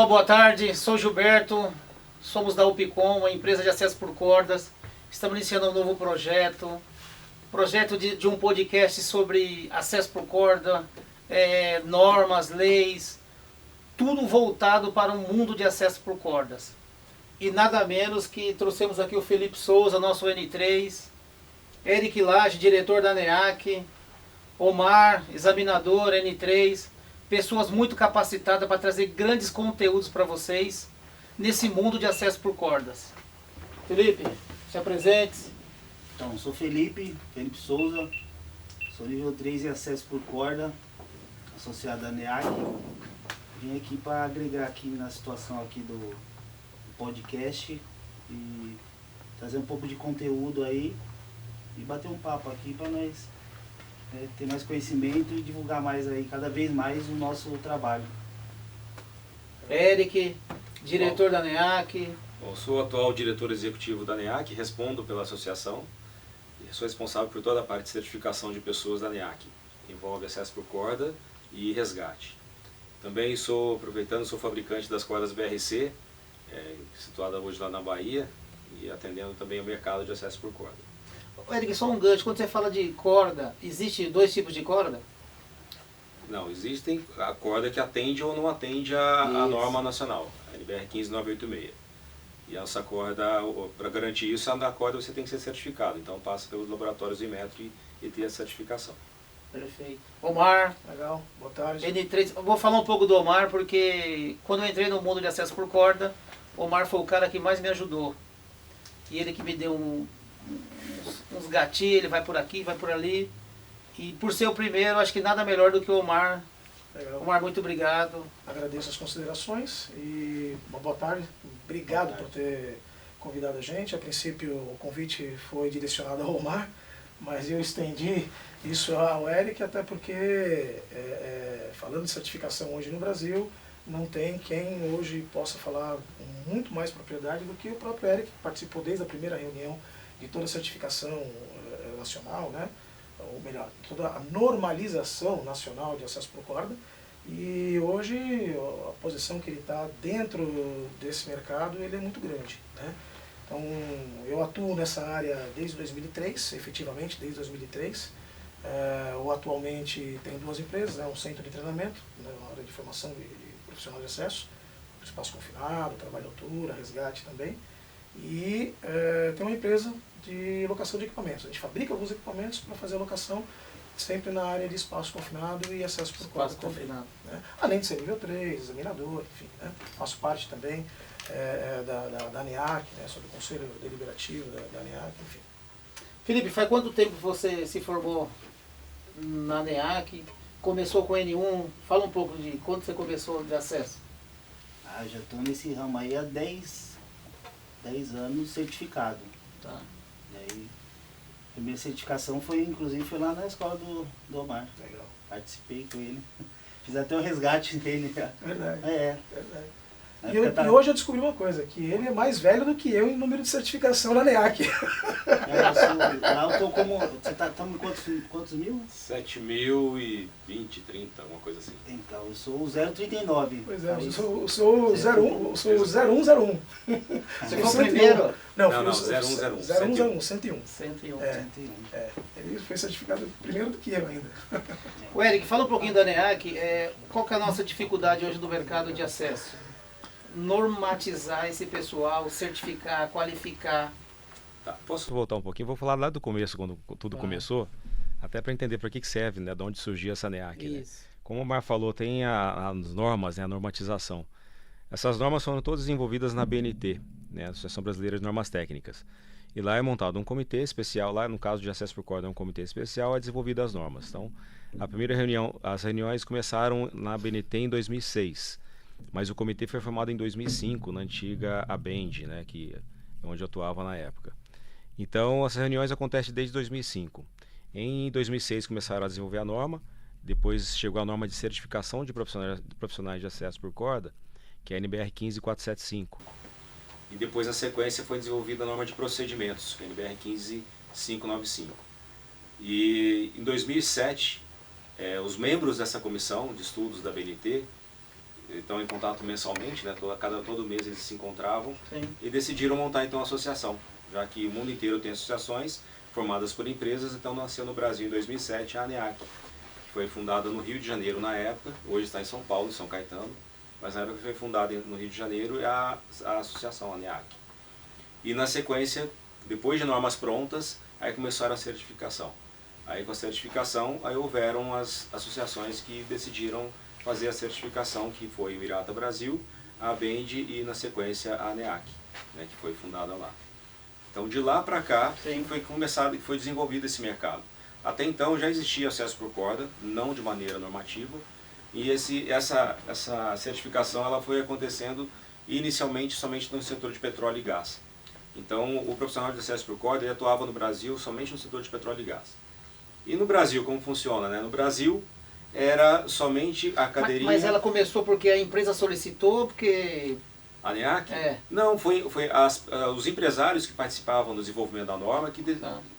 Pessoal, boa tarde. Sou Gilberto, somos da Upcom, uma empresa de acesso por cordas. Estamos iniciando um novo projeto de um podcast sobre acesso por corda, normas, leis, tudo voltado para um mundo de acesso por cordas. E nada menos que trouxemos aqui o Felipe Souza, nosso N3, Eric Lage, diretor da NEAC, Omar, examinador N3, pessoas muito capacitadas para trazer grandes conteúdos para vocês nesse mundo de acesso por cordas. Felipe, se apresente. Então, sou Felipe Souza, sou nível 3 em acesso por corda, associado à NEAC. Vim aqui para agregar aqui na situação aqui do podcast e trazer um pouco de conteúdo aí e bater um papo aqui para nós ter mais conhecimento e divulgar mais aí, cada vez mais o nosso trabalho. Eric, diretor da NEAC. Bom, sou o atual diretor executivo da NEAC, respondo pela associação e sou responsável por toda a parte de certificação de pessoas da NEAC. Envolve acesso por corda e resgate. Também sou fabricante das cordas BRC, situada hoje lá na Bahia, e atendendo também o mercado de acesso por corda. Eric, só um gancho, quando você fala de corda, existe dois tipos de corda? Não, existem a corda que atende ou não atende a norma nacional, a NBR 15986. E essa corda, para garantir isso, a corda você tem que ser certificado, então passa pelos laboratórios de metro e ter a certificação. Perfeito. Omar. Legal, boa tarde. N3, eu vou falar um pouco do Omar, porque quando eu entrei no mundo de acesso por corda, o Omar foi o cara que mais me ajudou. E ele que me deu uns gatilhos, vai por aqui, vai por ali. E por ser o primeiro, acho que nada melhor do que o Omar. Legal. Omar, muito obrigado. Agradeço as considerações e uma boa tarde. Obrigado por ter convidado a gente. A princípio o convite foi direcionado ao Omar, mas eu estendi isso ao Eric, até porque falando de certificação hoje no Brasil, não tem quem hoje possa falar com muito mais propriedade do que o próprio Eric, que participou desde a primeira reunião de toda a certificação nacional, né? Ou melhor, toda a normalização nacional de acesso por corda. E hoje a posição que ele está dentro desse mercado, ele é muito grande, né? Então eu atuo nessa área desde 2003, efetivamente desde 2003. Eu atualmente tenho duas empresas, um centro de treinamento, na área de formação de profissional de acesso, espaço confinado, trabalho de altura, resgate também. E tem uma empresa de locação de equipamentos. A gente fabrica alguns equipamentos para fazer a locação sempre na área de espaço confinado e acesso por corda também, né? Além de ser nível 3, examinador, enfim, né? Faço parte também da NEAC, né? Sou do Conselho Deliberativo da NEAC, enfim. Felipe, faz quanto tempo você se formou na NEAC? Começou com N1? Fala um pouco de quando você começou de acesso. Já estou nesse ramo aí há 10 anos certificado. Tá. E aí, a primeira certificação foi lá na escola do Omar. Legal. Participei com ele. Fiz até o resgate dele. Verdade. Verdade. E hoje eu descobri uma coisa, que ele é mais velho do que eu em número de certificação na NEAC. Eu tô como... Você tá em quantos mil? 7.020, 30, alguma coisa assim. Então, eu sou o 039. Pois é, eu sou o 0101. Você foi o primeiro? Não, 0101. 101. 101. Ele foi certificado primeiro do que eu ainda. O Eric, fala um pouquinho da NEAC. Qual que é a nossa dificuldade hoje no mercado de acesso? Normatizar esse pessoal, certificar, qualificar. Tá, posso voltar um pouquinho? Vou falar lá do começo, quando tudo começou, até para entender para que serve, né, de onde surgiu essa NEAC. Né? Como o Omar falou, tem as normas, né, a normatização. Essas normas foram todas desenvolvidas na ABNT, né, Associação Brasileira de Normas Técnicas. E lá é montado um comitê especial, lá no caso de acesso por corda é um comitê especial, é desenvolvida as normas. Então, a primeira reunião, as reuniões começaram na ABNT em 2006. Mas o comitê foi formado em 2005, na antiga ABEND, né, que é onde eu atuava na época. Então, essas reuniões acontecem desde 2005. Em 2006 começaram a desenvolver a norma, depois chegou a norma de certificação de profissionais de acesso por corda, que é a NBR 15475. E depois, na sequência, foi desenvolvida a norma de procedimentos, que é a NBR 15595. E em 2007, os membros dessa comissão de estudos da ABNT estão em contato mensalmente, né? Todo mês eles se encontravam. Sim. E decidiram montar então a associação, já que o mundo inteiro tem associações formadas por empresas. Então nasceu no Brasil em 2007 a ANEAC, que foi fundada no Rio de Janeiro na época, hoje está em São Paulo, em São Caetano, mas na época foi fundada no Rio de Janeiro a associação ANEAC. E na sequência, depois de normas prontas, aí começaram a certificação. Aí com a certificação, aí houveram as associações que decidiram fazer a certificação, que foi o IRATA Brasil, a ABEND e na sequência a ANEAC, né, que foi fundada lá. Então de lá para cá foi desenvolvido esse mercado. Até então já existia acesso por corda, não de maneira normativa, e essa certificação ela foi acontecendo inicialmente somente no setor de petróleo e gás. Então o profissional de acesso por corda ele atuava no Brasil somente no setor de petróleo e gás. E no Brasil, como funciona, né? No Brasil era somente a cadeirinha... Mas ela começou porque a empresa solicitou, porque... A ANEAC? É. Não, foi os empresários que participavam do desenvolvimento da norma, que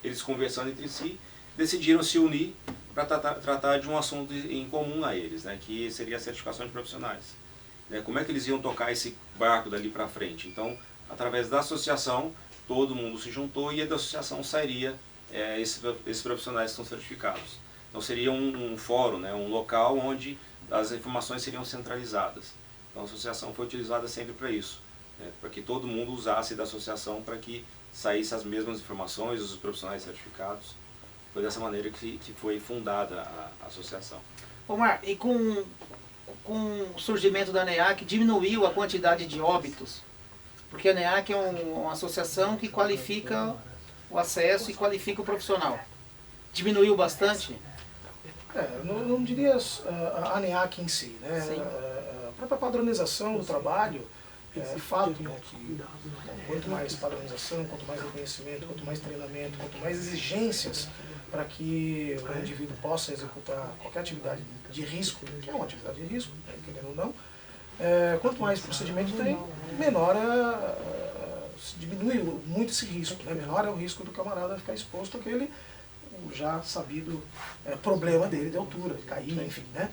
eles conversando entre si, decidiram se unir para tratar de um assunto em comum a eles, né? Que seria a certificação de profissionais. Né? Como é que eles iam tocar esse barco dali para frente? Então, através da associação, todo mundo se juntou e da associação sairia esses profissionais que são certificados. Então seria um fórum, né, um local onde as informações seriam centralizadas. Então a associação foi utilizada sempre para isso, né, para que todo mundo usasse da associação para que saíssem as mesmas informações, os profissionais certificados. Foi dessa maneira que foi fundada a associação. Omar, e com o surgimento da ANEAC, diminuiu a quantidade de óbitos? Porque a ANEAC é uma associação que qualifica o acesso e qualifica o profissional. Diminuiu bastante? Não diria a ANEAC em si, né? A própria padronização do trabalho é fato, né, que quanto mais padronização, quanto mais reconhecimento, quanto mais treinamento, quanto mais exigências para que o indivíduo possa executar qualquer atividade de risco, que é uma atividade de risco, né, querendo ou não, quanto mais procedimento tem, menor diminui muito esse risco, né? Menor é o risco do camarada ficar exposto àquele já sabido problema dele de altura, de cair, enfim, né?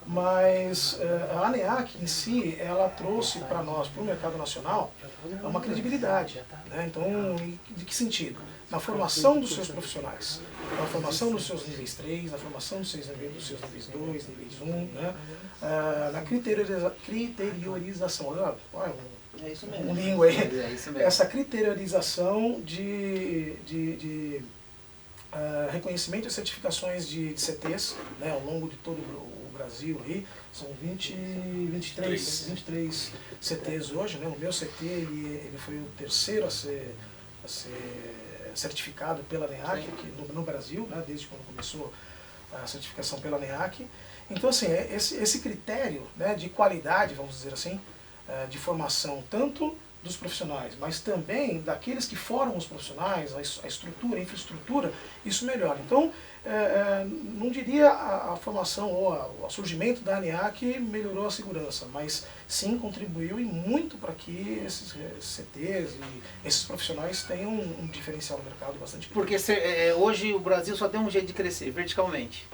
Mas a ANEAC em si, ela trouxe para nós, para o mercado nacional, uma credibilidade, né? Então, de que sentido? Na formação dos seus profissionais, na formação dos seus níveis 3, na formação dos seus níveis 2, níveis 1, né? Na criteriorização, é isso mesmo. Um língua aí. É isso mesmo. Essa criteriorização de reconhecimento e certificações de CTs, né, ao longo de todo o Brasil aí, são 23 CTs hoje, né? O meu CT ele foi o terceiro a ser certificado pela ANEAC aqui no Brasil, né, desde quando começou a certificação pela ANEAC. Então assim, esse critério, né, de qualidade, vamos dizer assim, de formação tanto dos profissionais, mas também daqueles que formam os profissionais, a estrutura, a infraestrutura, isso melhora. Então, não diria a formação ou o surgimento da ANEAC melhorou a segurança, mas sim contribuiu e muito para que esses CTs e esses profissionais tenham um diferencial no mercado bastante grande. Porque hoje o Brasil só tem um jeito de crescer, verticalmente.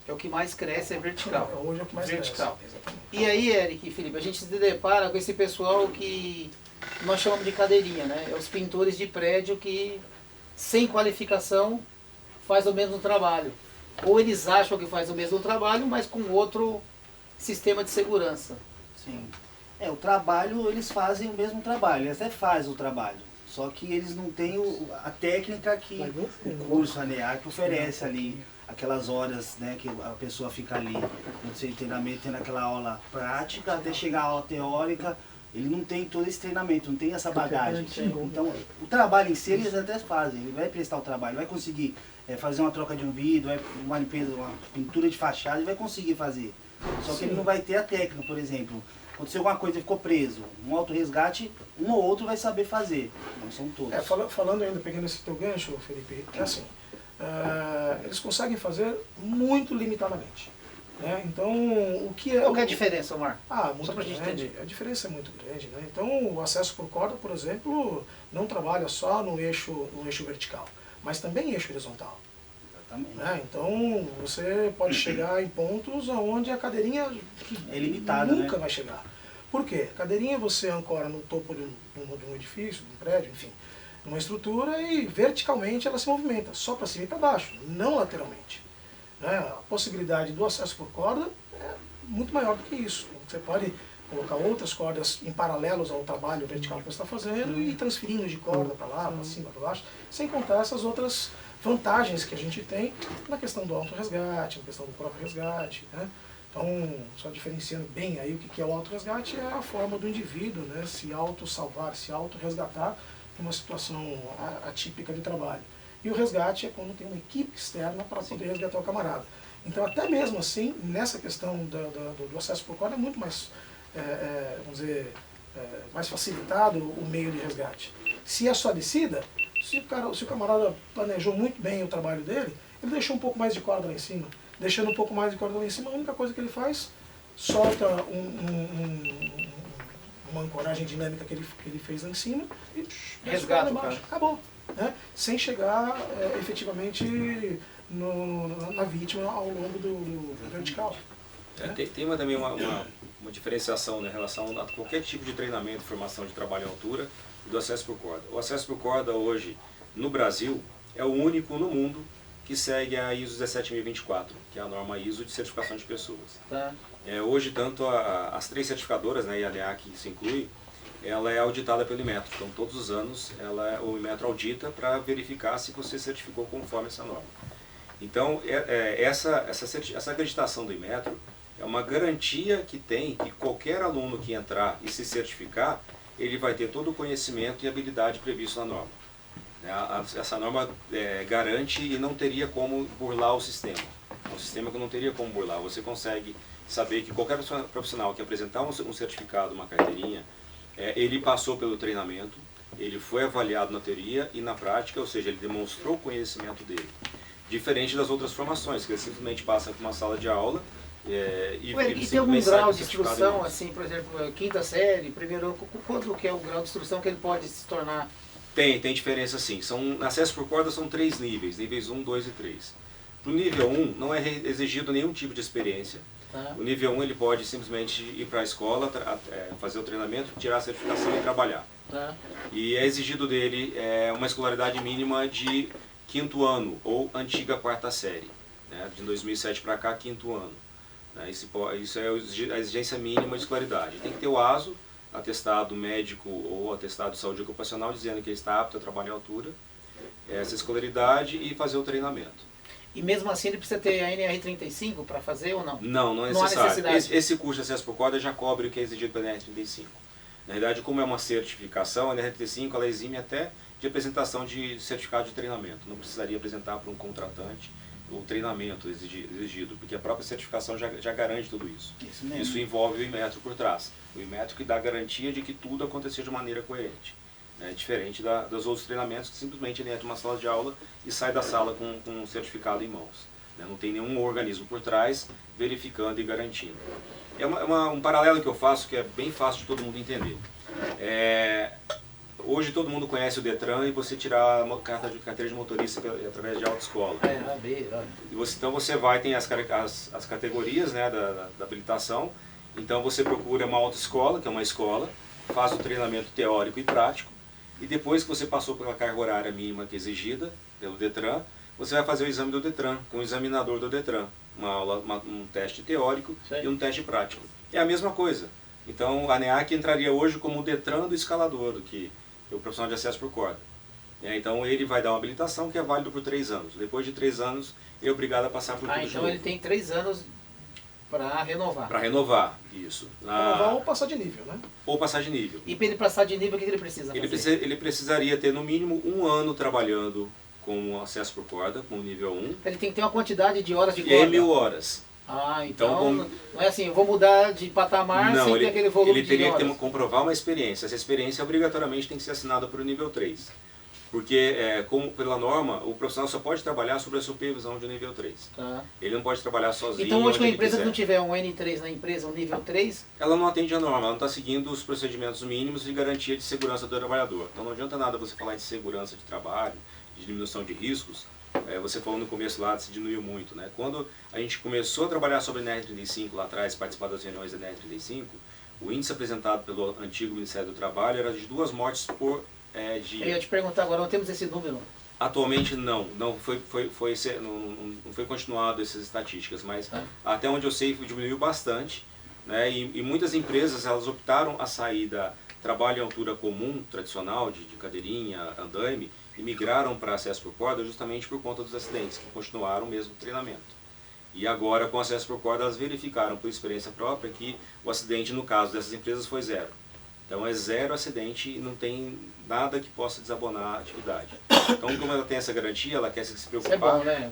É o que mais cresce, é vertical. Hoje é o que mais vertical. cresce, exatamente. E aí, Eric e Felipe, a gente se depara com esse pessoal que nós chamamos de cadeirinha, né? É os pintores de prédio que, sem qualificação, faz o mesmo trabalho. Ou eles acham que faz o mesmo trabalho, mas com outro sistema de segurança. Sim. O trabalho, eles fazem o mesmo trabalho, eles até fazem o trabalho. Só que eles não têm a técnica que o curso ANEAC oferece ali. Aquelas horas, né, que a pessoa fica ali no seu treinamento, tendo aquela aula prática, até chegar à aula teórica, ele não tem todo esse treinamento, não tem essa bagagem. Então, o trabalho em si, eles até fazem, ele vai prestar o trabalho, vai conseguir fazer uma troca de um vidro, uma limpeza, uma pintura de fachada, ele vai conseguir fazer. Só que ele não vai ter a técnica, por exemplo. Aconteceu alguma coisa e ficou preso, um autorresgate, um ou outro vai saber fazer, não são todos. Falando ainda, pegando esse teu gancho, Felipe, é assim, eles conseguem fazer muito limitadamente. Né? Então, qual é a diferença, Omar? Muito grande. A diferença é muito grande. Né? Então, o acesso por corda, por exemplo, não trabalha só no eixo vertical, mas também em eixo horizontal. Exatamente. Né? Então, você pode chegar em pontos onde a cadeirinha É limitada, nunca né? vai chegar. Por quê? A cadeirinha você ancora no topo de um edifício, de um prédio, enfim, numa estrutura e verticalmente ela se movimenta, só para cima e para baixo, não lateralmente. Né? A possibilidade do acesso por corda é muito maior do que isso. Você pode colocar outras cordas em paralelos ao trabalho vertical que você está fazendo e ir transferindo de corda para lá, para cima, para baixo, sem contar essas outras vantagens que a gente tem na questão do autorresgate, na questão do próprio resgate. Né? Então, só diferenciando bem aí o que é o autorresgate, é a forma do indivíduo, né, se auto-salvar, se auto-resgatar em uma situação atípica de trabalho. E o resgate é quando tem uma equipe externa para poder resgatar o camarada. Então, até mesmo assim, nessa questão do acesso por corda é muito mais, vamos dizer, mais facilitado o meio de resgate. Se é só descida, se o camarada planejou muito bem o trabalho dele, ele deixou um pouco mais de corda lá em cima. Deixando um pouco mais de corda lá em cima, a única coisa que ele faz, solta uma ancoragem dinâmica que ele fez lá em cima e resgata o cara. Acabou. Né? Sem chegar efetivamente na vítima ao longo do vertical. Tem também uma diferenciação, né, em relação a qualquer tipo de treinamento, formação de trabalho em altura e do acesso por corda. O acesso por corda hoje, no Brasil, é o único no mundo que segue a ISO 17024, que é a norma ISO de certificação de pessoas. Tá. Hoje, tanto as 3 certificadoras, né, e a NEAC se inclui, ela é auditada pelo Inmetro. Então, todos os anos, o Inmetro audita para verificar se você certificou conforme essa norma. Então, essa acreditação do Inmetro é uma garantia que tem que qualquer aluno que entrar e se certificar, ele vai ter todo o conhecimento e habilidade previsto na norma. Essa norma garante e não teria como burlar o sistema. É um sistema que não teria como burlar. Você consegue saber que qualquer profissional que apresentar um certificado, uma carteirinha, ele passou pelo treinamento, ele foi avaliado na teoria e na prática, ou seja, ele demonstrou o conhecimento dele. Diferente das outras formações, que ele simplesmente passa por uma sala de aula E tem algum grau de instrução, assim, por exemplo, quinta série, primeiro ano, quanto que é o grau de instrução que ele pode se tornar? Tem diferença sim. Acesso por corda são 3 níveis, níveis 1, 2 e 3. Para o nível 1 não é exigido nenhum tipo de experiência. Tá. O nível 1 ele pode simplesmente ir para a escola, fazer o treinamento, tirar a certificação e trabalhar. Tá. E é exigido dele uma escolaridade mínima de 5º ano ou antiga 4ª série. Né? De 2007 para cá, 5º ano. Né? Isso é a exigência mínima de escolaridade. Tem que ter o ASO, atestado médico ou atestado de saúde ocupacional, dizendo que ele está apto a trabalhar em altura, essa escolaridade e fazer o treinamento. E mesmo assim ele precisa ter a NR35 para fazer ou não? Não é Não há necessário. necessidade. Esse curso de acesso por corda já cobre o que é exigido pela NR35. Na verdade, como é uma certificação, a NR35 ela exime até de apresentação de certificado de treinamento. Não precisaria apresentar para um contratante o treinamento exigido, porque a própria certificação já garante tudo isso. Isso mesmo. Isso envolve o Inmetro por trás. O Inmetro que dá a garantia de que tudo aconteceu de maneira coerente. Diferente dos outros treinamentos que simplesmente ele entra em uma sala de aula e sai da sala com um certificado em mãos. Não tem nenhum organismo por trás verificando e garantindo. Um paralelo que eu faço que é bem fácil de todo mundo entender. Hoje todo mundo conhece o Detran e você tirar a carteira de motorista através de autoescola. Então você vai, tem as categorias, né, da habilitação. Então você procura uma autoescola, que é uma escola, faz o treinamento teórico e prático, e depois que você passou pela carga horária mínima que é exigida pelo Detran, você vai fazer o exame do Detran, com o examinador do Detran. Um teste teórico e um teste prático. É a mesma coisa. Então a NEAC entraria hoje como o Detran do escalador, que é o profissional de acesso por corda. Então ele vai dar uma habilitação que é válido por 3 anos. Depois de 3 anos, ele é obrigado a passar por tudo de então novo. ele tem 3 anos para renovar. Para renovar, isso. Renovar ou passar de nível, né? Ou passar de nível. E para ele passar de nível, o que ele precisa fazer? Ele precisaria ter no mínimo 1 ano trabalhando com acesso por corda, com o nível 1. Ele tem que ter uma quantidade de horas de E corda. 1000 horas. Então não é assim, eu vou mudar de patamar sem ter aquele volume de horas. Ele teria que comprovar uma experiência. Essa experiência obrigatoriamente tem que ser assinada por nível 3. Porque, como pela norma, o profissional só pode trabalhar sob a supervisão de nível 3. Tá. Ele não pode trabalhar sozinho. Então hoje, onde que a empresa ele não tiver um N3 na empresa, um nível 3, ela não atende a norma, ela não está seguindo os procedimentos mínimos de garantia de segurança do trabalhador. Então não adianta nada você falar de segurança de trabalho, de diminuição de riscos, você falou no começo lá, se diminuiu muito, né? Quando a gente começou a trabalhar sobre a NR35 lá atrás, participar das reuniões da NR35, o índice apresentado pelo antigo Ministério do Trabalho era de 2 mortes por dia. Eu ia te perguntar agora, não temos esse número? Atualmente não foi continuado essas estatísticas, mas até onde eu sei diminuiu bastante, né? E muitas empresas elas optaram a sair da trabalho em altura comum, tradicional, de cadeirinha, andaime, e migraram para acesso por corda justamente por conta dos acidentes, que continuaram mesmo o treinamento. E agora, com acesso por corda, elas verificaram por experiência própria que o acidente, no caso dessas empresas, foi 0. Então é 0 acidente e não tem nada que possa desabonar a atividade. Então, como ela tem essa garantia, ela quer se preocupar. Isso é bom, né?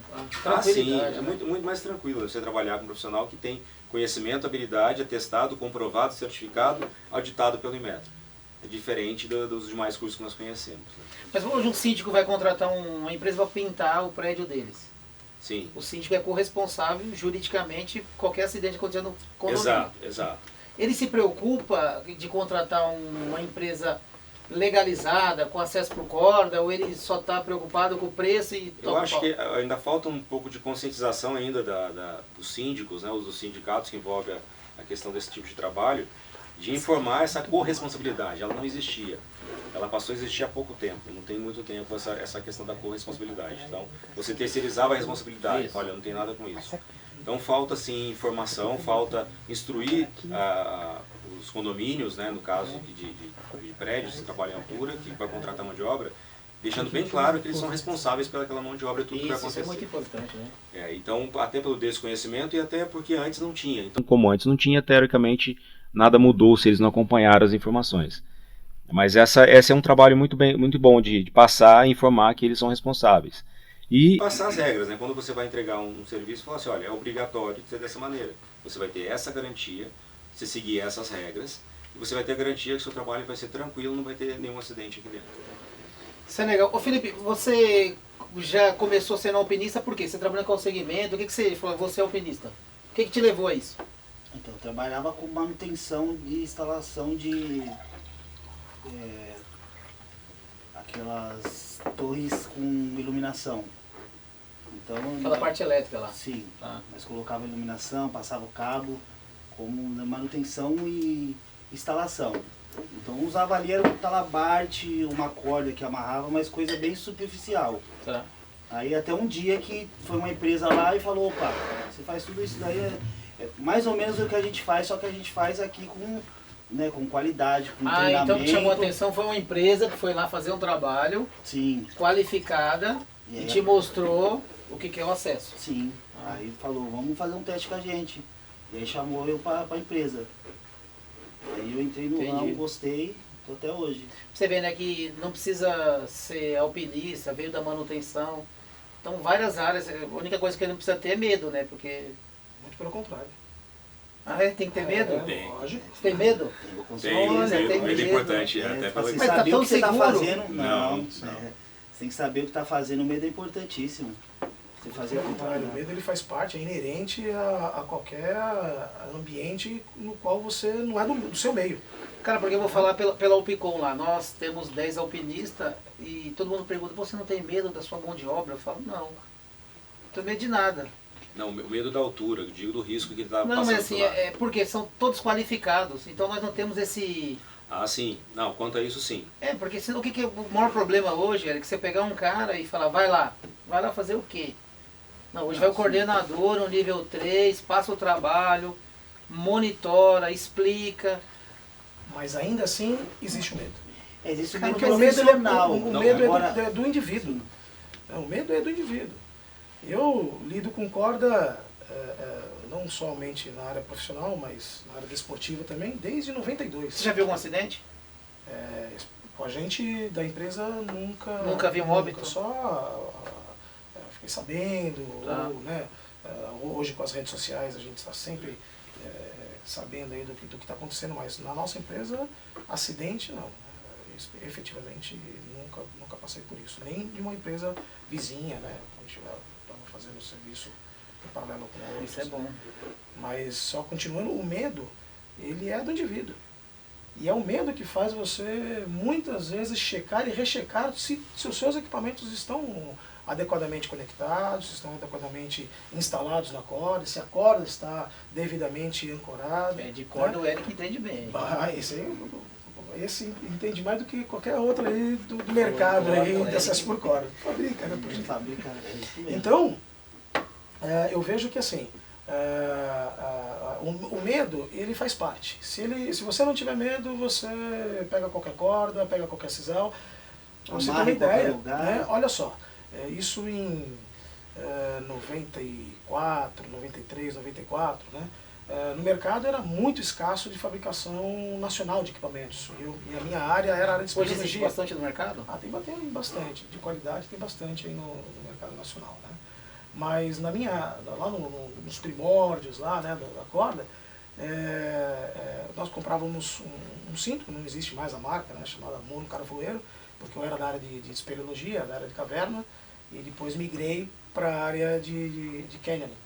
Sim, né? é muito mais tranquilo você trabalhar com um profissional que tem conhecimento, habilidade, atestado, comprovado, certificado, auditado pelo Inmetro. É diferente dos demais cursos que nós conhecemos. Né? Mas hoje um síndico vai contratar uma empresa para pintar o prédio deles. Sim. O síndico é corresponsável juridicamente qualquer acidente acontecendo no condomínio. Exato. Ele se preocupa de contratar uma empresa legalizada, com acesso por corda, ou ele só está preocupado com o preço e Eu acho que ainda falta um pouco de conscientização ainda dos síndicos, né, dos sindicatos que envolvem a questão desse tipo de trabalho, de informar essa corresponsabilidade. Ela não existia. Ela passou a existir há pouco tempo, não tem muito tempo essa questão da corresponsabilidade. Então, você terceirizava a responsabilidade. Olha, não tem nada com isso. Então, falta sim informação, falta instruir os condomínios, né, no caso de prédios que trabalham em altura, que vai contratar mão de obra, deixando bem claro que eles são responsáveis pelaquela mão de obra e tudo que vai acontecer. Isso é muito importante, né? Então, até pelo desconhecimento e até porque antes não tinha. Então, como antes não tinha, teoricamente, nada mudou se eles não acompanharam as informações. Mas esse é um trabalho muito bom de passar e informar que eles são responsáveis. E passar as regras, né? Quando você vai entregar um serviço, fala assim, olha, é obrigatório ser dessa maneira. Você vai ter essa garantia, você seguir essas regras, e você vai ter a garantia que o seu trabalho vai ser tranquilo, não vai ter nenhum acidente aqui dentro. Isso é legal. Ô Felipe, você já começou sendo alpinista por quê? Você trabalhando com o segmento, o que você falou, você é alpinista? O que te levou a isso? Então, eu trabalhava com manutenção de instalação de aquelas torres com iluminação. Então, Aquela parte elétrica lá. Sim, nós colocava iluminação, passava o cabo, como manutenção e instalação. Então usava ali era um talabarte, uma corda que amarrava, mas coisa bem superficial. Tá. Aí até um dia que foi uma empresa lá e falou, opa, você faz tudo isso daí, é mais ou menos o que a gente faz, só que a gente faz aqui com qualidade, com treinamento. Então o que chamou a atenção foi uma empresa que foi lá fazer um trabalho qualificada e te mostrou o que é o acesso. Sim, aí falou, vamos fazer um teste com a gente. E aí chamou eu para a empresa. Aí eu entrei no ramo, gostei, tô até hoje. Você vê, né, que não precisa ser alpinista, veio da manutenção. Então várias áreas, a única coisa que ele não precisa ter é medo, né, porque... Muito pelo contrário. Tem que ter medo? Tem. Lógico. Você tem medo? Tem, Olha, tem medo é medo. importante. Até pela... Você Mas tá saber tão o que você está seguro? fazendo. Não. Você tem que saber o que está fazendo, o medo é importantíssimo. Você fazer Pelo contrário, o medo ele faz parte, é inerente a qualquer ambiente no qual você não é do seu meio. Cara, porque eu vou falar pela Alpicom lá, nós temos 10 alpinistas e todo mundo pergunta, você não tem medo da sua mão de obra? Eu falo, não tenho medo de nada. Não, o medo da altura, eu digo do risco que ele está passando. Não, mas assim, porque são todos qualificados, então nós não temos esse... sim. Não, quanto a isso, sim. Porque senão, o que é o maior problema hoje é que você pegar um cara e falar, vai lá fazer o quê? Não, hoje vai o coordenador, no nível 3, passa o trabalho, monitora, explica. Mas ainda assim, existe o medo. Existe o Cara, medo porque o medo, profissional. o medo é do indivíduo. O medo é do indivíduo. Eu lido com corda, não somente na área profissional, mas na área desportiva também, desde 92. Você já viu algum acidente? Com a gente da empresa Nunca vi um óbito? Só fiquei sabendo, ou, né, hoje com as redes sociais a gente está sempre sabendo aí do que está acontecendo, mas na nossa empresa, acidente não. Efetivamente nunca passei por isso, nem de uma empresa vizinha, né? A gente estava fazendo serviço em paralelo com outros. Isso é bom. Mas só continuando, o medo, ele é do indivíduo. E é o medo que faz você, muitas vezes, checar e rechecar se os seus equipamentos estão adequadamente conectados, se estão adequadamente instalados na corda, se a corda está devidamente ancorada. De corda o Eric entende bem. Esse entende mais do que qualquer outro aí do mercado aí de acesso por corda. Fabrica, né? Fabrica, é isso mesmo. Então, eu vejo que assim, o medo, ele faz parte. Se você não tiver medo, você pega qualquer corda, pega qualquer sisal. Pra você ter uma ideia, né? Olha só, isso em 94, 93, 94, né? No mercado era muito escasso de fabricação nacional de equipamentos. E a minha área era a área de Hoje espeleologia. existe bastante no mercado? Tem bastante, de qualidade tem bastante aí no mercado nacional, né? Mas lá nos primórdios lá, né, da corda, nós comprávamos um cinto, que não existe mais a marca, né, chamada Mono Carvoeiro, porque eu era da área de espeleologia, da área de caverna, e depois migrei para a área de canyoning,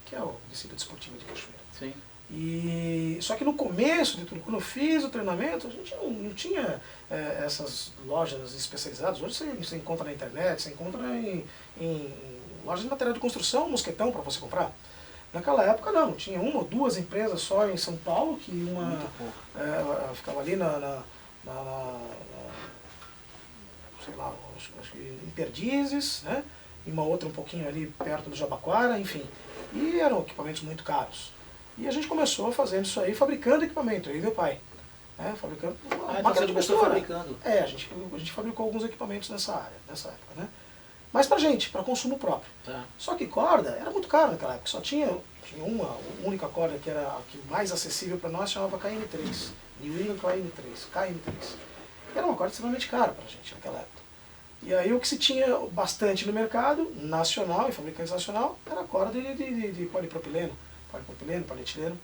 que é o descida desportiva de cachoeira. Sim. Só que no começo de tudo, quando eu fiz o treinamento, a gente não tinha essas lojas especializadas. Hoje você encontra na internet, você encontra em lojas de material de construção, mosquetão para você comprar. Naquela época não, tinha uma ou duas empresas só em São Paulo, que uma ficava ali sei lá, acho que em Perdizes, né? E uma outra um pouquinho ali perto do Jabaquara, enfim. E eram equipamentos muito caros. E a gente começou fazendo isso aí, fabricando equipamento, eu e meu pai. Fabricando então você começou fabricando? A gente fabricou alguns equipamentos nessa época, né? Mas pra gente, para consumo próprio. Tá. Só que corda era muito caro naquela época, só tinha uma única corda que era a que mais acessível para nós, chamava KM3. New England KM3. Era uma corda extremamente cara pra gente naquela época. E aí o que se tinha bastante no mercado, nacional e fabricante nacional, era a corda de polipropileno, polietileno.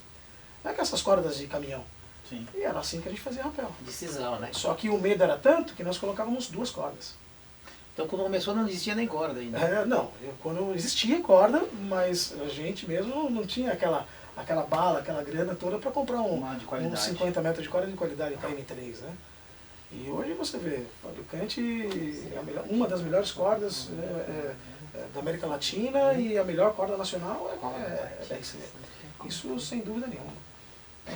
Não é que essas cordas de caminhão. Sim. E era assim que a gente fazia rapel. De sisal, né? Só que o medo era tanto que nós colocávamos 2 cordas. Então quando começou não existia nem corda ainda. Quando existia corda, mas a gente mesmo não tinha aquela bala, aquela grana toda para comprar uns 50 metros de corda de qualidade KM3, né? E hoje você vê, fabricante, uma das melhores cordas da América Latina e a melhor corda nacional é isso. Isso sem dúvida nenhuma.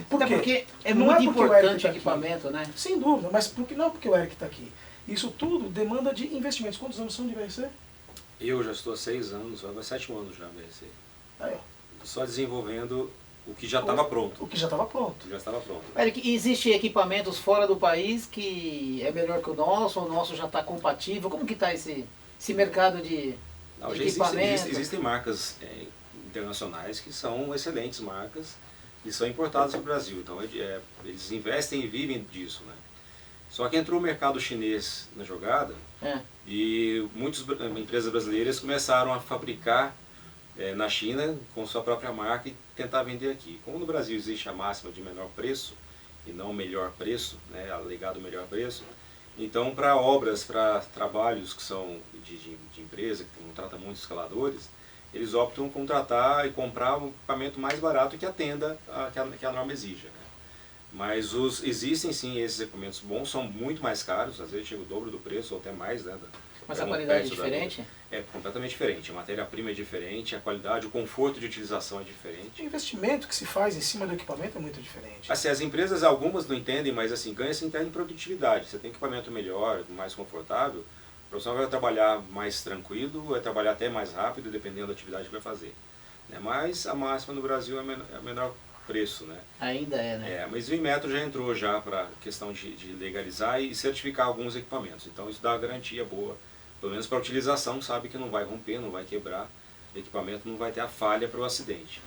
Por quê? Porque é não muito porque o Eric importante tá o equipamento, aqui. né? Sem dúvida, mas não porque o Eric está aqui. Isso tudo demanda de investimentos. Quantos anos são de VRC? Eu já estou há 6 anos, vai 7 anos já VRC. Aí, ó. Só desenvolvendo o que já estava pronto. O que já estava pronto. Já estava pronto. Eric, existem equipamentos fora do país que é melhor que o nosso já está compatível? Como que está esse mercado de equipamento? Existem marcas internacionais que são excelentes marcas e são importadas para o Brasil. Então eles investem e vivem disso, né? Só que entrou o mercado chinês na jogada e muitas empresas brasileiras começaram a fabricar na China com sua própria marca e tentar vender aqui. Como no Brasil existe a máxima de menor preço e não melhor preço, né, alegado melhor preço, então para obras, para trabalhos que são de empresa, que contrata muitos escaladores, eles optam por contratar e comprar um equipamento mais barato que atenda que a norma exija, né? Mas existem sim esses equipamentos bons, são muito mais caros, às vezes chega o dobro do preço ou até mais, né? Mas a qualidade é diferente? É completamente diferente, a matéria-prima é diferente, a qualidade, o conforto de utilização é diferente. O investimento que se faz em cima do equipamento é muito diferente. Assim, as empresas, algumas não entendem, mas assim, ganha-se em produtividade. Você tem equipamento melhor, mais confortável, o profissional vai trabalhar mais tranquilo, vai trabalhar até mais rápido, dependendo da atividade que vai fazer. Mas a máxima no Brasil é menor preço, né? Ainda é, né? Mas o Inmetro já entrou já para a questão de legalizar e certificar alguns equipamentos. Então isso dá uma garantia boa, pelo menos para a utilização, sabe que não vai romper, não vai quebrar, o equipamento não vai ter a falha para o acidente.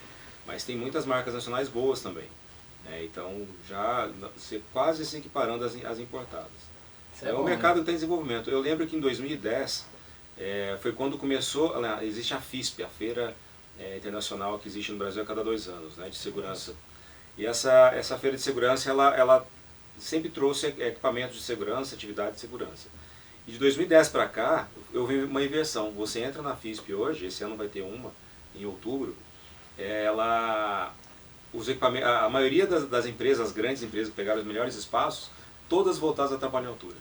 Mas tem muitas marcas nacionais boas também, né? Então já quase se equiparando às importadas. O mercado está em desenvolvimento. Eu lembro que em 2010 foi quando começou, existe a FISP, a Feira Internacional que existe no Brasil a cada 2 anos, né, de segurança. E essa feira de segurança, ela sempre trouxe equipamentos de segurança, atividade de segurança. E de 2010 para cá, eu vi uma inversão. Você entra na FISP hoje, esse ano vai ter uma, em outubro, os equipamentos, a maioria das empresas, as grandes empresas que pegaram os melhores espaços, todas voltadas a trabalho em altura.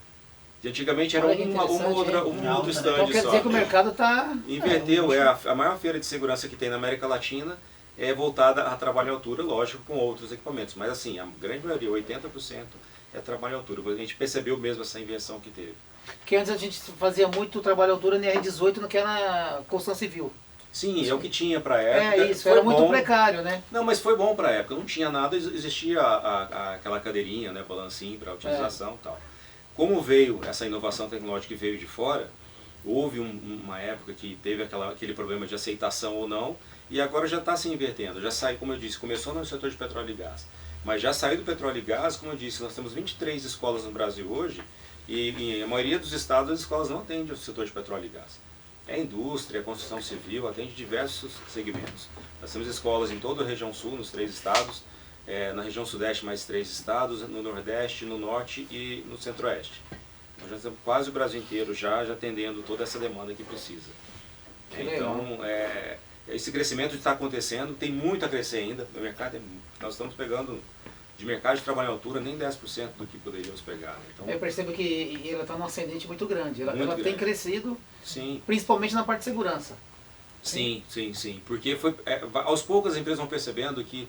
E antigamente era Olha que um interessante, outro stand Então quer só. dizer que o mercado está... Inverteu, a maior feira de segurança que tem na América Latina é voltada a trabalho à altura, lógico, com outros equipamentos. Mas assim, a grande maioria, 80%, é trabalho à altura. A gente percebeu mesmo essa inversão que teve. Porque antes a gente fazia muito trabalho à altura na R18, que era na construção civil. Sim, é o que tinha para a época. É isso, foi era muito bom. precário, né? Não, mas foi bom para a época. Não tinha nada, existia aquela cadeirinha, né, balancinho para utilização e tal. Como veio essa inovação tecnológica que veio de fora, houve uma época que teve aquele problema de aceitação ou não, e agora já está se invertendo. Já saiu, como eu disse, começou no setor de petróleo e gás, mas já saiu do petróleo e gás, como eu disse, nós temos 23 escolas no Brasil hoje, e a maioria dos estados as escolas não atendem o setor de petróleo e gás. É indústria, é construção civil, atende diversos segmentos. Nós temos escolas em toda a região sul, nos 3 estados, na região sudeste mais 3 estados, no nordeste, no norte e no centro-oeste. Nós já temos quase o Brasil inteiro já atendendo toda essa demanda que precisa. Então, esse crescimento está acontecendo, tem muito a crescer ainda. No mercado, nós estamos pegando de mercado de trabalho à altura nem 10% do que poderíamos pegar. Né? Então, eu percebo que ela está num ascendente muito grande. Ela tem crescido, sim, principalmente na parte de segurança. Sim. Porque aos poucos as empresas vão percebendo que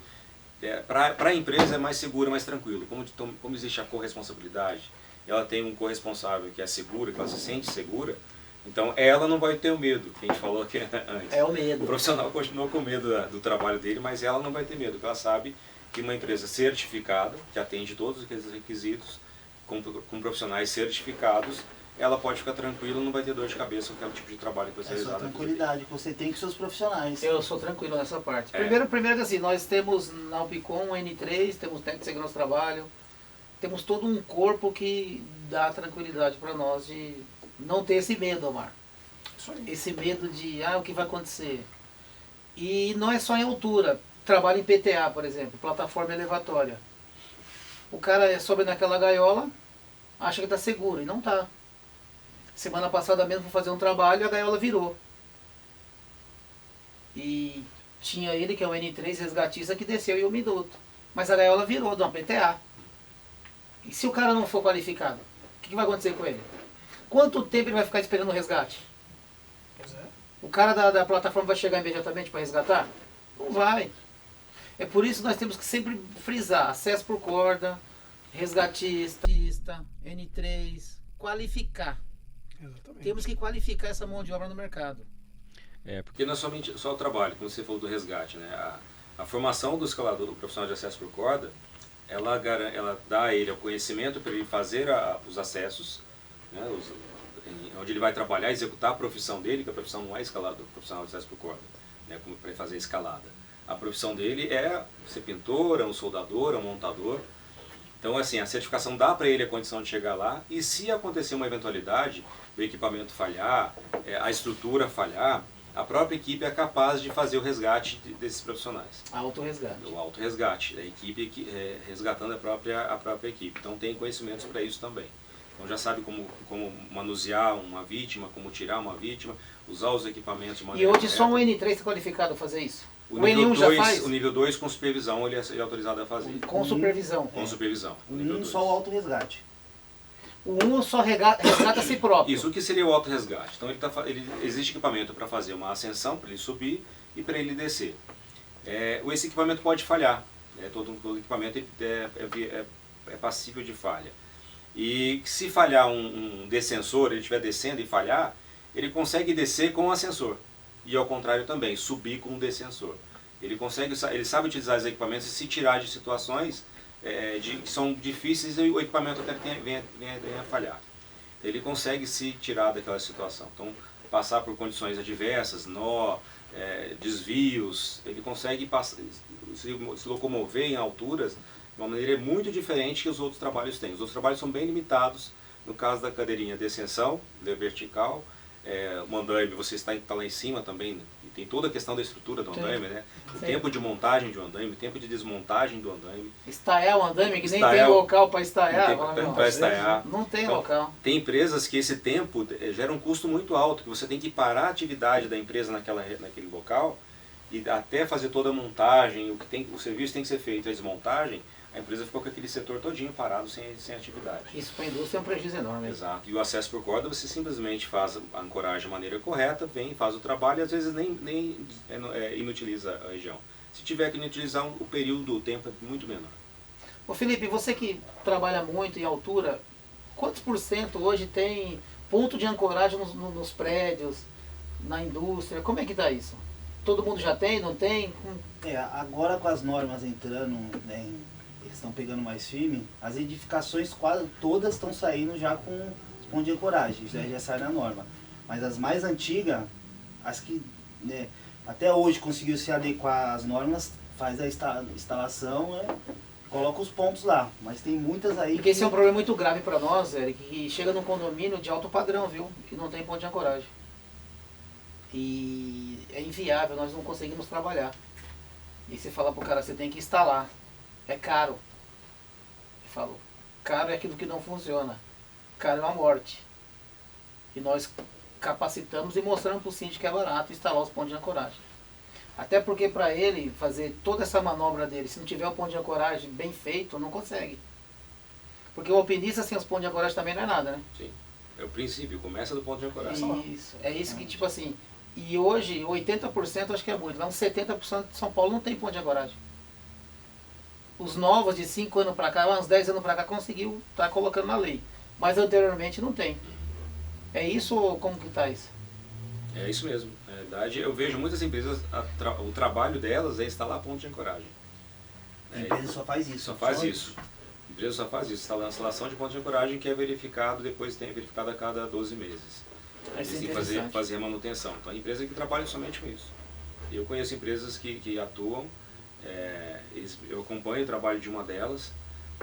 para a empresa é mais seguro, mais tranquilo. Como existe a corresponsabilidade, ela tem um corresponsável que é seguro, que ela se sente segura, então ela não vai ter o medo, que a gente falou aqui antes. É o medo. O profissional continua com medo do trabalho dele, mas ela não vai ter medo, porque ela sabe que uma empresa certificada, que atende todos aqueles requisitos, com profissionais certificados, ela pode ficar tranquila, não vai ter dor de cabeça com aquele tipo de trabalho que você realizar. É só tranquilidade que você tem com seus profissionais. Eu sou tranquilo nessa parte. Primeiro que assim, nós temos na Alpicom N3, temos técnico de segurança do trabalho, temos todo um corpo que dá tranquilidade para nós de não ter esse medo, Omar. Esse medo de, o que vai acontecer? E não é só em altura. Trabalho em PTA, por exemplo, plataforma elevatória. O cara sobe naquela gaiola, acha que está seguro, e não está. Semana passada mesmo fui fazer um trabalho e a gaiola virou. E tinha ele, que é o N3 resgatista, que desceu em 1 minuto. Mas a gaiola virou de uma PTA. E se o cara não for qualificado, o que vai acontecer com ele? Quanto tempo ele vai ficar esperando o resgate? Pois é. O cara da plataforma vai chegar imediatamente para resgatar? Não vai. É por isso que nós temos que sempre frisar: acesso por corda, resgatista, N3, qualificar. Exatamente. Temos que qualificar essa mão de obra no mercado. Porque não é somente só o trabalho, como você falou do resgate, né? A formação do escalador, do profissional de acesso por corda, ela dá a ele o conhecimento para ele fazer os acessos, né? Onde ele vai trabalhar, executar a profissão dele, que a profissão não é escalador, profissional de acesso por corda, né? Como para fazer a escalada. A profissão dele é ser pintor, é um soldador, é um montador. Então, assim, a certificação dá para ele a condição de chegar lá, e se acontecer uma eventualidade, o equipamento falhar, a estrutura falhar, a própria equipe é capaz de fazer o resgate desses profissionais. Autorresgate. O autorresgate, a equipe resgatando a própria equipe. Então tem conhecimentos para isso também. Então já sabe como manusear uma vítima, como tirar uma vítima, usar os equipamentos de maneira E hoje correta. só um N3 está qualificado a fazer isso? O nível nível N1 já 2, faz? o nível 2 com supervisão ele é autorizado a fazer. Com supervisão. Com supervisão. O nível 1 2. só o autorresgate. O 1 só resgata a si próprio. Isso, o que seria o autorresgate? Então existe equipamento para fazer uma ascensão, para ele subir e para ele descer. Esse equipamento pode falhar. Todo equipamento é passível de falha. E se falhar um descensor, ele estiver descendo e falhar, ele consegue descer com o ascensor. E ao contrário também, subir com um descensor. Ele sabe utilizar os equipamentos e se tirar de situações que são difíceis e o equipamento até venha a falhar. Ele consegue se tirar daquela situação. Então, passar por condições adversas, desvios, ele consegue se locomover em alturas de uma maneira muito diferente que os outros trabalhos têm. Os outros trabalhos são bem limitados. No caso da cadeirinha de ascensão, de vertical, o andaime, você está lá em cima também, e tem toda a questão da estrutura do andaime, né? O tempo de montagem de um andaime, o tempo de desmontagem do andaime. Estaiar o andaime, que nem tem local para estaiar. Para estaiar. Não tem Então, local. Tem empresas que esse tempo gera um custo muito alto, que você tem que parar a atividade da empresa naquele local e até fazer toda a montagem, o serviço tem que ser feito, a desmontagem, a empresa ficou com aquele setor todinho parado, sem atividade. Isso para a indústria é um prejuízo enorme. Exato. E o acesso por corda, você simplesmente faz a ancoragem de maneira correta, vem, faz o trabalho e às vezes nem inutiliza a região. Se tiver que inutilizar, o período, o tempo é muito menor. Ô Felipe, você que trabalha muito em altura, quantos por cento hoje tem ponto de ancoragem nos prédios, na indústria? Como é que está isso? Todo mundo já tem, não tem? Agora com as normas entrando, né, eles estão pegando mais firme, as edificações quase todas estão saindo já com os pontos de ancoragem, já sai na norma. Mas as mais antigas, as que, né, até hoje conseguiu se adequar às normas, faz a instalação, coloca os pontos lá. Mas tem muitas aí. Porque esse é um problema muito grave para nós, Eric, que chega num condomínio de alto padrão, viu? E não tem ponto de ancoragem. E é inviável, nós não conseguimos trabalhar. E você fala pro cara, você tem que instalar. É caro. Eu falo, caro é aquilo que não funciona. Caro é uma morte. E nós capacitamos e mostramos pro síndico que é barato instalar os pontos de ancoragem. Até porque para ele fazer toda essa manobra dele, se não tiver o ponto de ancoragem bem feito, não consegue. Porque o alpinista sem os pontos de ancoragem também não é nada, né? Sim. É o princípio, começa do ponto de ancoragem. Isso. É isso que, tipo assim, e hoje 80% acho que é muito, lá uns 70% de São Paulo não tem ponto de ancoragem. Os novos de 5 anos para cá, uns 10 anos para cá, conseguiu estar colocando na lei. Mas anteriormente não tem. É isso ou como que tá isso? É isso mesmo. Na verdade, eu vejo muitas empresas, o trabalho delas é instalar ponto de ancoragem. A empresa só faz isso. Só faz isso. A empresa só faz isso. A instalação de ponto de ancoragem que é verificado, depois tem verificado a cada 12 meses. Eles têm que fazer a manutenção. Então, a empresa que trabalha somente com isso. Eu conheço empresas que atuam, eu acompanho o trabalho de uma delas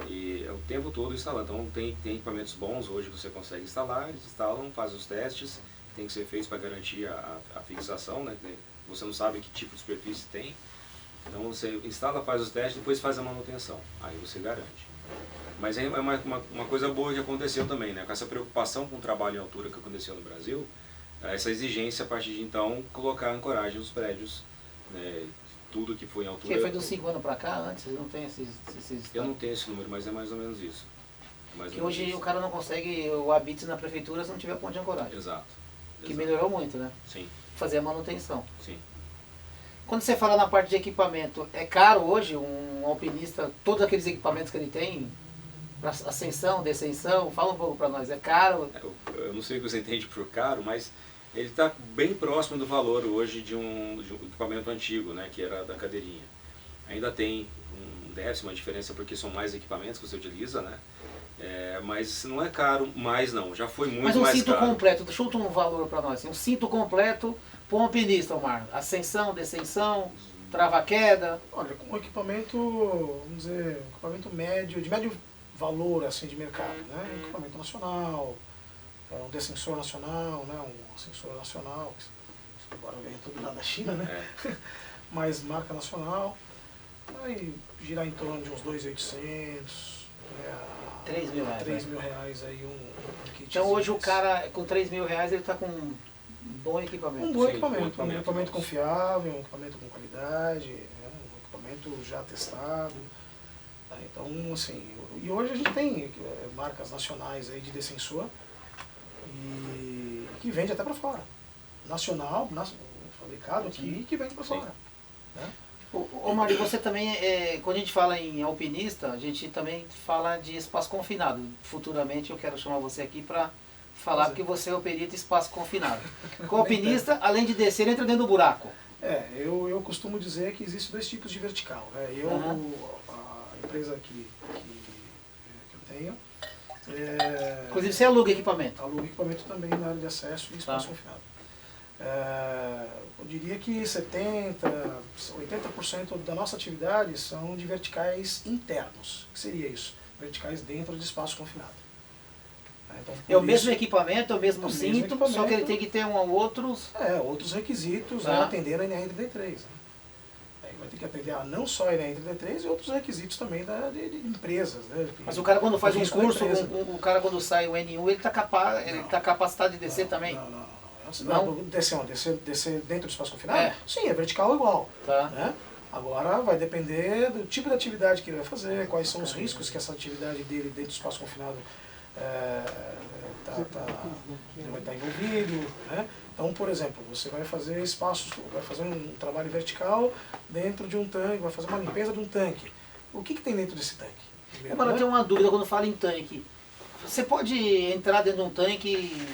e é o tempo todo instalando. Então, tem equipamentos bons hoje que você consegue instalar, eles instalam, fazem os testes, tem que ser feito para garantir a fixação, né? Você não sabe que tipo de superfície tem. Então, você instala, faz os testes, depois faz a manutenção. Aí você garante. Mas é uma coisa boa que aconteceu também, né? Com essa preocupação com o trabalho em altura que aconteceu no Brasil, essa exigência a partir de então colocar ancoragem nos prédios, né? Tudo que foi em altura. Que foi dos 5 anos para cá, antes não tem esses... Eu não tenho esse número, mas é mais ou menos isso. Que hoje isso. O cara não consegue o habite na prefeitura se não tiver ponto de ancoragem. Exato. Que melhorou muito, né? Sim. Fazer a manutenção. Sim. Quando você fala na parte de equipamento, é caro hoje um alpinista, todos aqueles equipamentos que ele tem, para ascensão, descensão, fala um pouco para nós, é caro? Eu não sei o que você entende por caro, mas ele está bem próximo do valor hoje de um equipamento antigo, né, que era da cadeirinha. Ainda tem um décimo, uma diferença porque são mais equipamentos que você utiliza, né? Mas não é caro mais não, já foi muito mais caro. Mas um cinto completo, chuta um valor para nós, um cinto completo para um alpinista, Omar, ascensão, descensão, trava-queda. Olha, com um equipamento, vamos dizer, equipamento médio, de médio valor assim, de mercado, né? Um equipamento nacional, um descensor nacional, né? Um ascensor nacional, que agora vem tudo lá da China, né? Mas marca nacional, aí girar em torno de uns 2.800, R$3 mil. R$3.000 aí um kit. Então hoje o cara com R$3.000 ele está com um bom equipamento. Um bom equipamento, um equipamento confiável, um equipamento com qualidade, né? Um equipamento já testado. Então, assim, e hoje a gente tem marcas nacionais aí de descensor e que vende até para fora. Nacional, fabricado aqui e que vende para fora. Né? Ô Mário, você também, quando a gente fala em alpinista, a gente também fala de espaço confinado. Futuramente eu quero chamar você aqui para falar porque você é o perito espaço confinado. O alpinista, além de descer, ele entra dentro do buraco. Eu costumo dizer que existem 2 tipos de vertical. Né? A empresa que eu tenho... Inclusive você aluga equipamento? Aluga equipamento também na área de acesso e espaço confinado. Eu diria que 70%, 80% da nossa atividade são de verticais internos. O que seria isso? Verticais dentro de espaço confinado. Então, é o mesmo equipamento, é o mesmo cinto, só que ele tem que ter outros requisitos a atender a NR33. Né? Vai ter que atender não só a NR33 e outros requisitos também de empresas. Né? Mas o cara quando faz um curso, o cara quando sai o N1, ele está capacitado de descer também? Não. Descer dentro do espaço confinado? Sim, é vertical igual. Tá. Né? Agora vai depender do tipo de atividade que ele vai fazer, quais são os riscos que essa atividade dele dentro do espaço confinado ele vai estar envolvido, né? Então, por exemplo, você vai fazer vai fazer um trabalho vertical dentro de um tanque, vai fazer uma limpeza de um tanque. O que tem dentro desse tanque? Primeiro, Agora eu tenho uma dúvida quando fala em tanque. Você pode entrar dentro de um tanque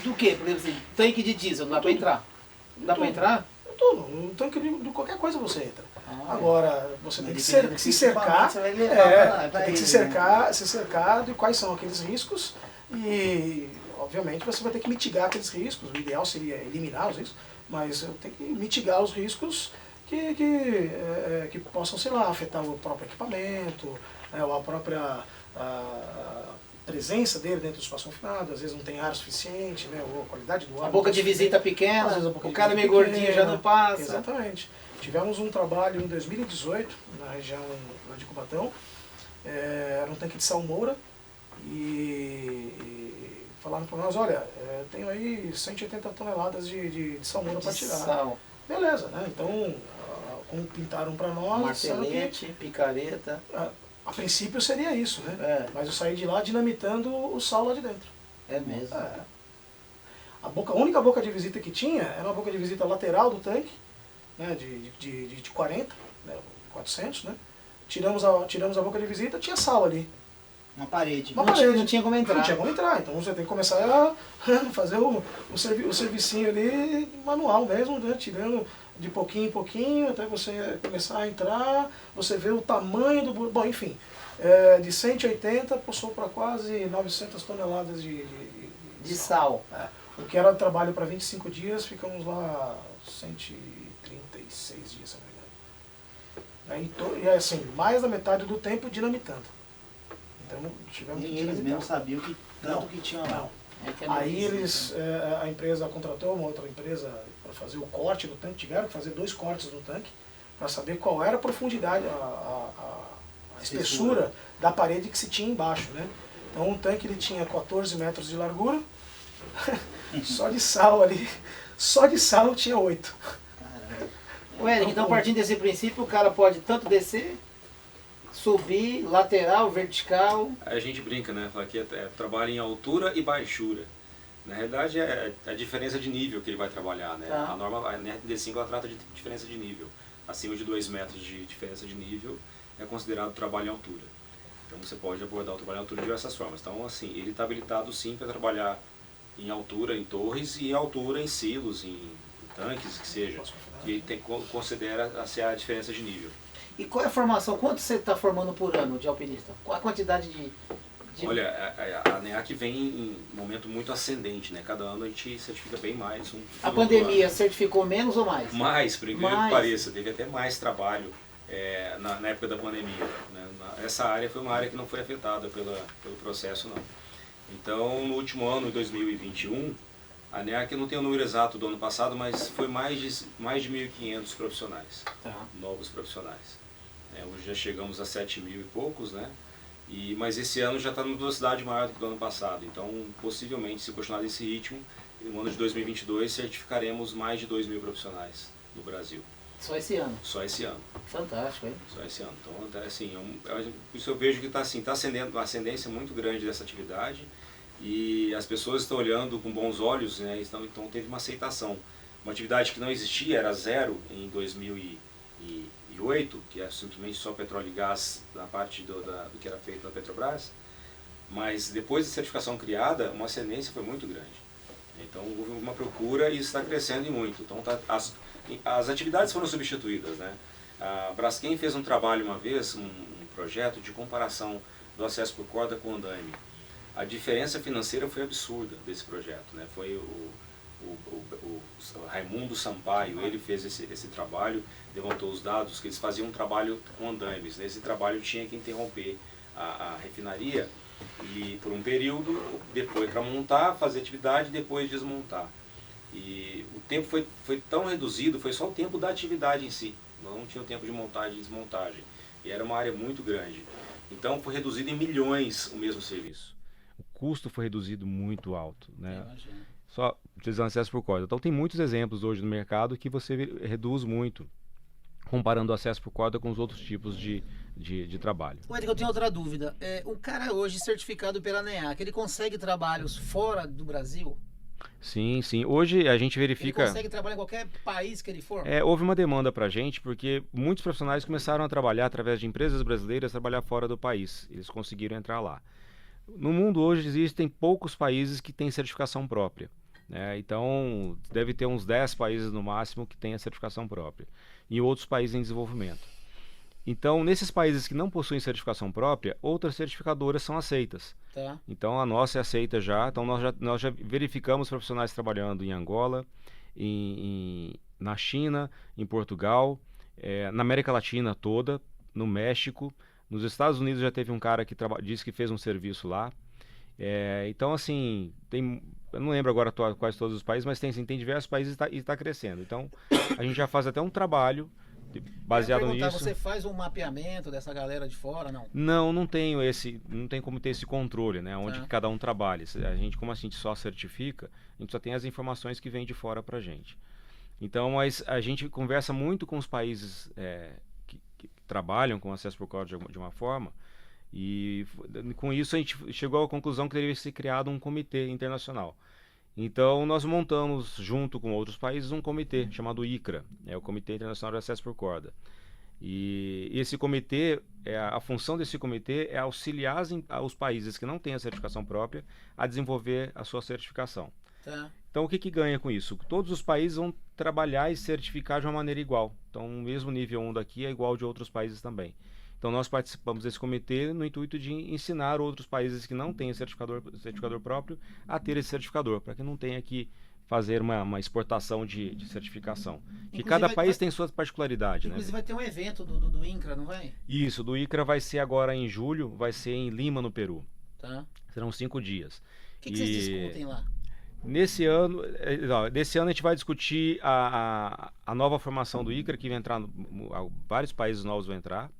do quê? Por exemplo, assim, tanque de diesel, não dá para entrar? Não dá para entrar? Tudo. No tanque de qualquer coisa você entra. Agora, você tem que se cercar. cercar, tem que se cercar de quais são aqueles riscos e, obviamente, você vai ter que mitigar aqueles riscos. O ideal seria eliminar os riscos, mas tem que mitigar os riscos que possam, sei lá, afetar o próprio equipamento, ou a própria presença dele dentro do espaço confinado, às vezes não tem ar suficiente, né, ou a qualidade do ar. A boca de visita pequena, às vezes a boca o de cara visita meio gordinho já pequena. não passa. Exatamente. Tivemos um trabalho em 2018, na região lá de Cubatão, era um tanque de salmoura, e falaram para nós, olha, tenho aí 180 toneladas de salmoura para tirar. Sal. Beleza, né? Então, como pintaram para nós, Martelete, picareta. a princípio seria isso, né? É. Mas eu saí de lá dinamitando o sal lá de dentro. É mesmo. A única boca de visita que tinha era uma boca de visita lateral do tanque, né, de 40, né, 400, né? Tiramos a boca de visita, tinha sal ali. Uma parede. Não tinha como entrar. Não tinha como entrar, então você tem que começar a fazer o servicinho ali manual mesmo, né, tirando de pouquinho em pouquinho, até você começar a entrar, você vê o tamanho do... Bom, enfim, de 180 passou para quase 900 toneladas De sal. O que era trabalho para 25 dias, ficamos lá 136 dias, se não me engano. E assim, mais da metade do tempo dinamitando. Então tivemos que Nem eles dinamitar. mesmos sabiam tanto que tinha lá. Aí a empresa contratou uma outra empresa para fazer o corte no tanque, tiveram que fazer 2 cortes no tanque, para saber qual era a profundidade, a espessura da parede que se tinha embaixo, né? Então o tanque ele tinha 14 metros de largura, só de sal ali, só de sal tinha 8. O Eric, então partindo desse princípio, o cara pode tanto descer, subir, lateral, vertical. A gente brinca, né? Fala que trabalha em altura e baixura. Na realidade é a diferença de nível que ele vai trabalhar, né? Tá. A norma, a NRD5 ela trata de diferença de nível. Acima de 2 metros de diferença de nível é considerado trabalho em altura. Então você pode abordar o trabalho em altura de diversas formas. Então assim, ele está habilitado sim para trabalhar em altura em torres e em altura em silos, em tanques, que seja. Que considera a diferença de nível. E qual é a formação? Quanto você está formando por ano de alpinista? Qual a quantidade de... Olha, a NEAC vem em um momento muito ascendente, né? Cada ano a gente certifica bem mais. A pandemia certificou menos ou mais? Mais, por incrível que pareça. Teve até mais trabalho na época da pandemia. Né? Essa área foi uma área que não foi afetada pelo processo, não. Então, no último ano, em 2021, a NEAC não tem o número exato do ano passado, mas foi mais de 1.500 profissionais, novos profissionais. Hoje já chegamos a 7.000 e poucos, né? Mas esse ano já está numa velocidade maior do que do ano passado. Então, possivelmente, se continuar desse ritmo, no ano de 2022 certificaremos mais de 2.000 profissionais no Brasil. Só esse ano? Só esse ano. Fantástico, hein? Só esse ano. Então, assim, por isso eu vejo que está assim, ascendendo uma ascendência muito grande dessa atividade e as pessoas estão olhando com bons olhos, né? Então teve uma aceitação. Uma atividade que não existia, era zero em 2008, que é simplesmente só petróleo e gás na parte do que era feito na Petrobras, mas depois da certificação criada, uma ascendência foi muito grande. Então houve uma procura e está crescendo e muito. Então as atividades foram substituídas, né? A Braskem fez um trabalho uma vez, um projeto de comparação do acesso por corda com andaime. A diferença financeira foi absurda desse projeto, né? Foi o Raimundo Sampaio, ele fez esse trabalho, levantou os dados que eles faziam um trabalho com andaimes. Nesse trabalho tinha que interromper a refinaria e por um período, depois para montar, fazer atividade, depois desmontar. E o tempo foi tão reduzido, foi só o tempo da atividade em si, não tinha o tempo de montagem e desmontagem. E era uma área muito grande. Então foi reduzido em milhões o mesmo serviço. O custo foi reduzido muito alto, né? Imagina. Só utilizando acesso por corda. Então tem muitos exemplos hoje no mercado que você reduz muito comparando o acesso por corda com os outros tipos de trabalho. Eric, eu tenho outra dúvida. Um cara hoje certificado pela ANEAC, ele consegue trabalhos fora do Brasil? Sim, sim. Hoje a gente verifica... Ele consegue trabalhar em qualquer país que ele for? Houve uma demanda para a gente, porque muitos profissionais começaram a trabalhar através de empresas brasileiras, trabalhar fora do país. Eles conseguiram entrar lá. No mundo hoje existem poucos países que têm certificação própria. Então, deve ter uns 10 países no máximo que têm a certificação própria. E outros países em desenvolvimento. Então, nesses países que não possuem certificação própria, outras certificadoras são aceitas. Tá. Então, a nossa é aceita já. Então, nós já verificamos profissionais trabalhando em Angola, na China, em Portugal, na América Latina toda, no México. Nos Estados Unidos já teve um cara que disse que fez um serviço lá. Então, assim, eu não lembro agora quais todos os países, mas tem diversos países e está crescendo. Então, a gente já faz até um trabalho baseado nisso. Você faz um mapeamento dessa galera de fora, não? Não tenho não tem como ter esse controle, né? Onde que cada um trabalha. Como a gente só certifica, a gente só tem as informações que vêm de fora pra gente. Então, mas a gente conversa muito com os países que trabalham com acesso por corda de uma forma, e com isso a gente chegou à conclusão que deveria ser criado um comitê internacional. Então, nós montamos, junto com outros países, um comitê chamado ICRA, o Comitê Internacional de Acesso por Corda. E esse comitê, a função desse comitê é auxiliar os países que não têm a certificação própria a desenvolver a sua certificação. Tá. Então, o que ganha com isso? Todos os países vão trabalhar e certificar de uma maneira igual. Então, o mesmo nível 1 daqui é igual de outros países também. Então, nós participamos desse comitê no intuito de ensinar outros países que não têm certificador próprio a ter esse certificador, para que não tenha que fazer uma exportação de certificação. Que cada país tem sua particularidade. Inclusive vai ter um evento do INCRA, não vai? Isso, do ICRA vai ser agora em julho, vai ser em Lima, no Peru. Tá. Serão 5 dias. O que vocês discutem lá? Nesse ano a gente vai discutir a nova formação do ICRA, que vai entrar, vários países novos vão entrar.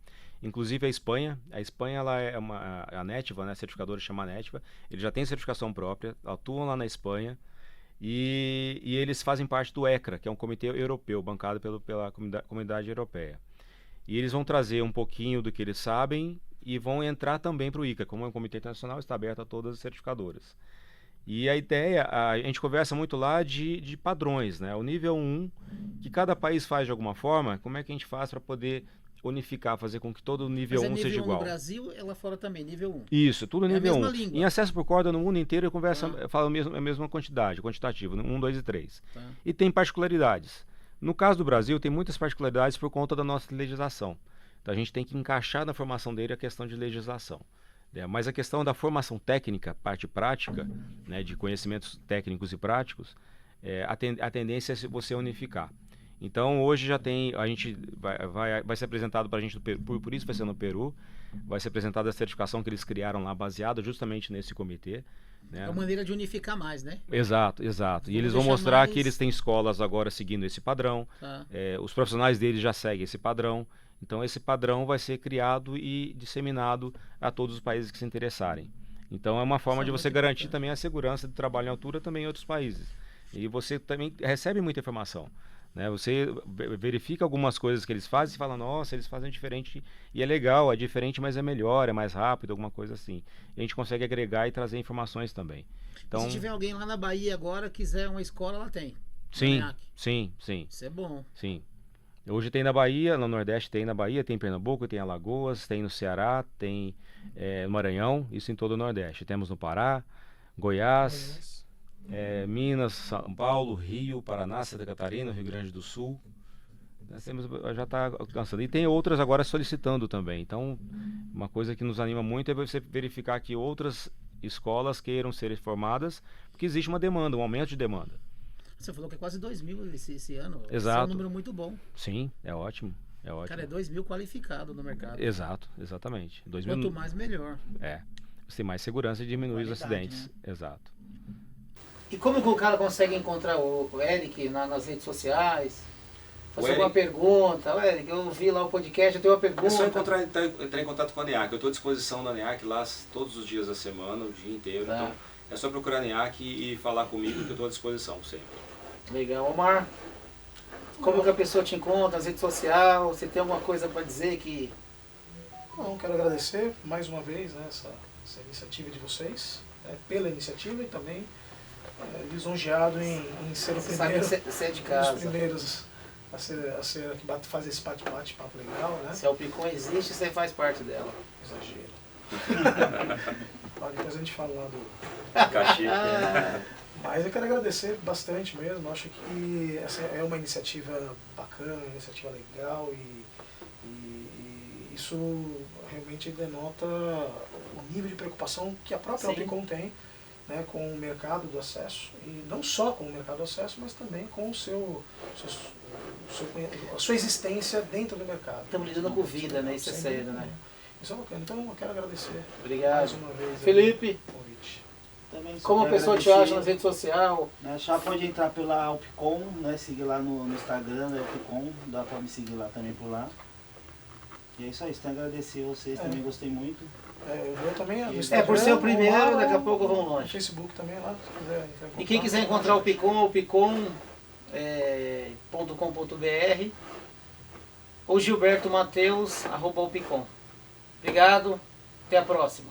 Inclusive a Espanha. A Espanha ela é a Netiva, né? A certificadora chama Netiva. Eles já têm certificação própria, atuam lá na Espanha e eles fazem parte do ECRA, que é um comitê europeu, bancado pela comunidade europeia. E eles vão trazer um pouquinho do que eles sabem e vão entrar também para o ICRA, como é um comitê internacional, está aberto a todas as certificadoras. E a ideia, a gente conversa muito lá de padrões, né? O nível 1, que cada país faz de alguma forma, como é que a gente faz para poder unificar, fazer com que todo o nível 1 seja igual. No Brasil e lá fora também, nível 1. Isso, tudo nível 1. Língua. Em acesso por corda no mundo inteiro, eu falo a mesma quantidade, quantitativo, 1, 2 e 3. Tá. E tem particularidades. No caso do Brasil, tem muitas particularidades por conta da nossa legislação. Então a gente tem que encaixar na formação dele a questão de legislação. Mas a questão da formação técnica, parte prática, né, de conhecimentos técnicos e práticos, a tendência é você unificar. Então hoje já tem, a gente vai ser apresentado para a gente do Peru, por isso vai ser no Peru, vai ser apresentada a certificação que eles criaram lá, baseada justamente nesse comitê. Né? É uma maneira de unificar mais, né? Exato. E eles vão mostrar que eles têm escolas agora seguindo esse padrão, os profissionais deles já seguem esse padrão, então esse padrão vai ser criado e disseminado a todos os países que se interessarem. Então é uma forma de você garantir também a segurança de trabalho em altura também em outros países. E você também recebe muita informação. Né? Você verifica algumas coisas que eles fazem e fala, nossa, eles fazem diferente e é legal, é diferente, mas é melhor, é mais rápido, alguma coisa assim. E a gente consegue agregar e trazer informações também. Então, se tiver alguém lá na Bahia agora, quiser uma escola, lá tem. Sim. Isso é bom. Sim. Hoje tem na Bahia, no Nordeste tem na Bahia, tem em Pernambuco, tem em Alagoas, tem no Ceará, tem no Maranhão, isso em todo o Nordeste. Temos no Pará, Goiás. Minas, São Paulo, Rio, Paraná, Santa Catarina, Rio Grande do Sul. Nós temos, já está alcançando. E tem outras agora solicitando também. Então, uma coisa que nos anima muito é você verificar que outras escolas queiram ser formadas, porque existe uma demanda, um aumento de demanda. Você falou que é quase 2.000 esse ano. Exato. Esse é um número muito bom. Sim, é ótimo. Cara, é 2.000 qualificado no mercado. Exato, exatamente. 2.000... Quanto mais, melhor. Você tem mais segurança e diminui os acidentes. Né? Exato. E como que o cara consegue encontrar o Eric nas redes sociais? Fazer alguma pergunta? Eric, eu vi lá o podcast, eu tenho uma pergunta. É só entrar em contato com a ANEAC. Eu estou à disposição da ANEAC lá todos os dias da semana, o dia inteiro. Tá. Então é só procurar a ANEAC e falar comigo que eu estou à disposição sempre. Legal, Omar. Como que a pessoa te encontra nas redes sociais? Você tem alguma coisa para dizer que... Não, quero agradecer mais uma vez, né, essa iniciativa de vocês, pela iniciativa e também lisonjeado em ser o Você sabe primeiro, que você é de um dos casa. primeiros a fazer esse bate-papo legal, né? Se a Opicom existe, você faz parte dela. Exagero. Ó, depois a gente fala lá do... Cachê. Mas eu quero agradecer bastante mesmo, acho que essa é uma iniciativa bacana, uma iniciativa legal e isso realmente denota o nível de preocupação que a própria Opicom tem, né, com o mercado do acesso, e não só com o mercado do acesso, mas também com a sua existência dentro do mercado. Estamos lidando com vida, né? Isso é sério, né? Isso é bacana. Então eu quero agradecer Obrigado. mais uma vez Felipe, o convite. Também só como a quero pessoa te agradecer, acha nas redes sociais? né, já pode entrar pela Opicom, né, seguir lá no Instagram da Opicom, dá pra me seguir lá também por lá. E é isso aí, tenho a agradecer a vocês, também gostei muito. Eu também no Instagram, por ser o primeiro, ou lá, daqui a pouco vamos no longe. Facebook também lá, se quiser entrar em E contato. quem quiser encontrar o Opicom, opicom.com.br ou Gilberto Mateus, @Opicom. Obrigado, até a próxima.